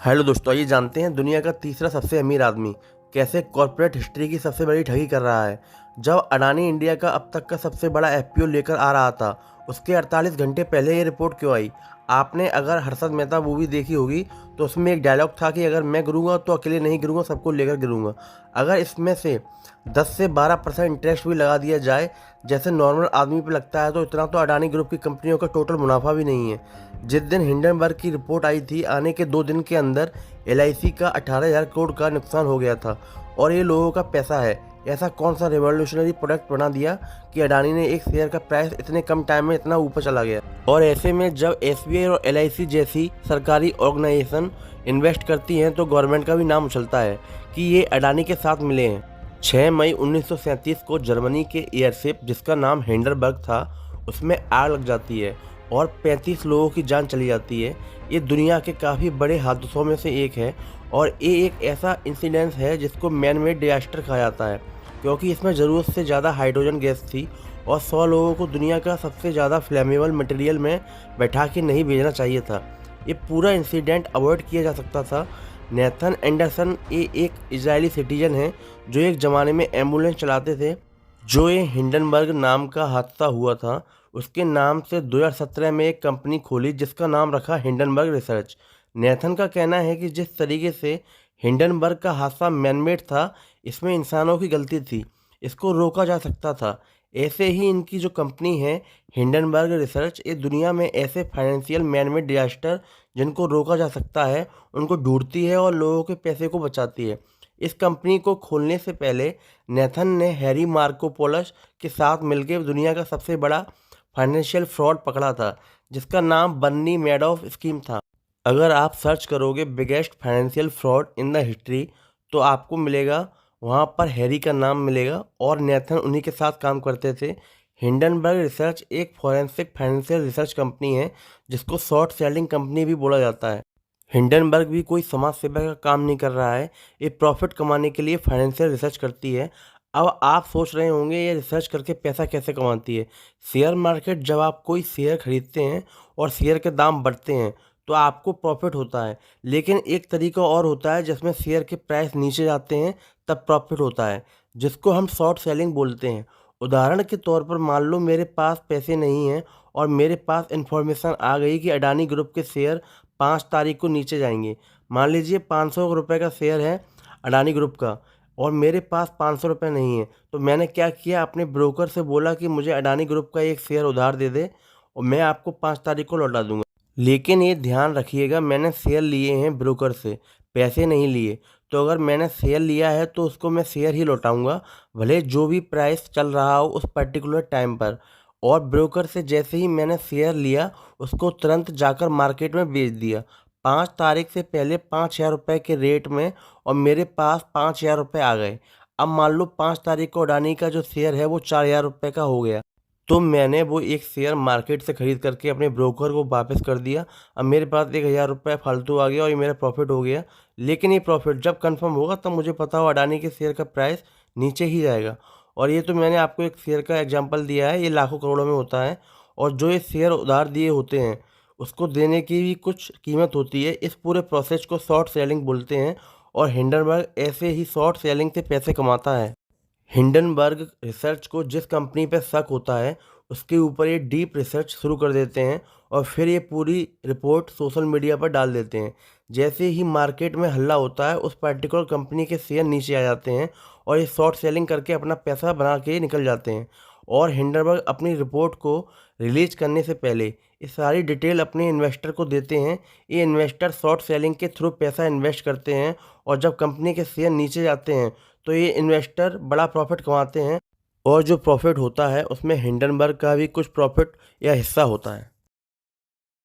Hello दोस्तों, आइए जानते हैं दुनिया का तीसरा सबसे अमीर आदमी कैसे कॉर्पोरेट हिस्ट्री की सबसे बड़ी ठगी कर रहा है। जब अडानी इंडिया का अब तक का सबसे बड़ा एफपीओ लेकर आ रहा था, उसके 48 घंटे पहले ये रिपोर्ट क्यों आई? आपने अगर हर्षद मेहता मूवी देखी होगी तो उसमें एक डायलॉग था कि अगर मैं गिरूंगा तो अकेले नहीं गिरूंगा, सबको लेकर गिरूंगा। अगर इसमें से 10 से 12% इंटरेस्ट भी लगा दिया जाए जैसे नॉर्मल आदमी पे लगता है, तो इतना तो अडानी ग्रुप की कंपनियों का टोटल मुनाफा भी नहीं है। जिस दिन हिंडनबर्ग की रिपोर्ट आई थी, आने के 2 दिन के अंदर एलआईसी का 18,000 करोड़ का नुकसान हो गया था। और ये लोगों का पैसा है। ऐसा कौन सा रेवोल्यूशनरी प्रोडक्ट बना दिया कि अडानी ने एक शेयर का प्राइस इतने कम टाइम में इतना ऊपर चला गया? और ऐसे में जब एसबीआई और एलआईसी जैसी सरकारी ऑर्गेनाइजेशन इन्वेस्ट करती हैं तो गवर्नमेंट का भी नाम उछलता है कि ये अडानी के साथ मिले हैं। 6 मई 1937 को जर्मनी के एयरशिप जिसका नाम हिंडनबर्ग था, उसमें आग लग जाती है और 35 लोगों की जान चली जाती है। ये दुनिया के काफ़ी बड़े हादसों में से एक है और ये एक ऐसा इंसिडेंस है जिसको मैन मेड डिजास्टर कहा जाता है, क्योंकि इसमें ज़रूरत से ज़्यादा हाइड्रोजन गैस थी और 100 लोगों को दुनिया का सबसे ज़्यादा फ्लेमेबल मटेरियल में बैठा के नहीं भेजना चाहिए था। ये पूरा इंसिडेंट अवॉइड किया जा सकता था। नेथन एंडरसन ये एक इजरायली सिटीजन है जो एक ज़माने में एम्बुलेंस चलाते थे। जो ये हिंडनबर्ग नाम का हादसा हुआ था, उसके नाम से 2017 में एक कंपनी खोली जिसका नाम रखा हिंडनबर्ग रिसर्च। नेथन का कहना है कि जिस तरीके से हिंडनबर्ग का हादसा मैनमेड था, इसमें इंसानों की गलती थी, इसको रोका जा सकता था। ऐसे ही इनकी जो कंपनी है हिंडनबर्ग रिसर्च, ये दुनिया में ऐसे फाइनेंशियल मैनमेड डिजास्टर जिनको रोका जा सकता है उनको ढूंढती है और लोगों के पैसे को बचाती है। इस कंपनी को खोलने से पहले नेथन ने हैरी मार्कोपोलस के साथ मिलकर दुनिया का सबसे बड़ा फाइनेंशियल फ्रॉड पकड़ा था जिसका नाम बन्नी मैडॉफ स्कीम था। अगर आप सर्च करोगे biggest financial fraud in the history तो आपको मिलेगा, वहाँ पर हैरी का नाम मिलेगा और नेथन उन्हीं के साथ काम करते थे। हिंडनबर्ग रिसर्च एक फॉरेंसिक फाइनेंशियल रिसर्च कंपनी है जिसको शॉर्ट सेलिंग कंपनी भी बोला जाता है। हिंडनबर्ग भी कोई समाज सेवा का काम नहीं कर रहा है, ये प्रॉफिट कमाने के लिए फाइनेंशियल रिसर्च करती है। अब आप सोच रहे होंगे ये रिसर्च करके पैसा कैसे कमाती है। शेयर मार्केट, जब आप कोई शेयर खरीदते हैं और शेयर के दाम बढ़ते हैं तो आपको प्रॉफिट होता है, लेकिन एक तरीका और होता है जिसमें शेयर के प्राइस नीचे जाते हैं तब प्रॉफिट होता है, जिसको हम शॉर्ट सेलिंग बोलते हैं। उदाहरण के तौर पर मान लो मेरे पास पैसे नहीं हैं और मेरे पास इन्फॉर्मेशन आ गई कि अडानी ग्रुप के शेयर 5 तारीख को नीचे जाएंगे। मान लीजिए 500 रुपये का शेयर है अडानी ग्रुप का और मेरे पास 500 रुपये नहीं है, तो मैंने क्या किया, अपने ब्रोकर से बोला कि मुझे अडानी ग्रुप का एक शेयर उधार दे दे और मैं आपको 5 तारीख को लौटा दूंगा। लेकिन ये ध्यान रखिएगा, मैंने शेयर लिए हैं ब्रोकर से, पैसे नहीं लिए। तो अगर मैंने शेयर लिया है तो उसको मैं शेयर ही लौटाऊंगा, भले जो भी प्राइस चल रहा हो उस पर्टिकुलर टाइम पर। और ब्रोकर से जैसे ही मैंने शेयर लिया, उसको तुरंत जाकर मार्केट में बेच दिया 5 तारीख से पहले 5,000 रुपये के रेट में, और मेरे पास 5,000 रुपये आ गए। अब मान लो 5 तारीख को अडानी का जो शेयर है वो 4,000 रुपये का हो गया, तो मैंने वो एक शेयर मार्केट से ख़रीद करके अपने ब्रोकर को वापस कर दिया। अब मेरे पास 1,000 रुपये फालतू आ गया और ये मेरा प्रॉफिट हो गया। लेकिन ये प्रॉफिट जब कंफर्म होगा तब मुझे पता हो अडानी के शेयर का प्राइस नीचे ही जाएगा। और ये तो मैंने आपको एक शेयर का एग्जांपल दिया है, ये लाखों करोड़ों में होता है। और जो ये शेयर उधार दिए होते हैं उसको देने की भी कुछ कीमत होती है। इस पूरे प्रोसेस को शॉर्ट सेलिंग बोलते हैं और हिंडनबर्ग ऐसे ही शॉर्ट सेलिंग से पैसे कमाता है। हिंडनबर्ग रिसर्च को जिस कंपनी पर शक होता है उसके ऊपर ये डीप रिसर्च शुरू कर देते हैं और फिर ये पूरी रिपोर्ट सोशल मीडिया पर डाल देते हैं। जैसे ही मार्केट में हल्ला होता है उस पर्टिकुलर कंपनी के शेयर नीचे आ जाते हैं और ये शॉर्ट सेलिंग करके अपना पैसा बना के निकल जाते हैं। और हिंडनबर्ग अपनी रिपोर्ट को रिलीज करने से पहले ये सारी डिटेल अपने इन्वेस्टर को देते हैं। ये इन्वेस्टर शॉर्ट सेलिंग के थ्रू पैसा इन्वेस्ट करते हैं और जब कंपनी के शेयर नीचे जाते हैं तो ये इन्वेस्टर बड़ा प्रॉफिट कमाते हैं और जो प्रॉफिट होता है उसमें हिंडनबर्ग का भी कुछ प्रॉफिट या हिस्सा होता है।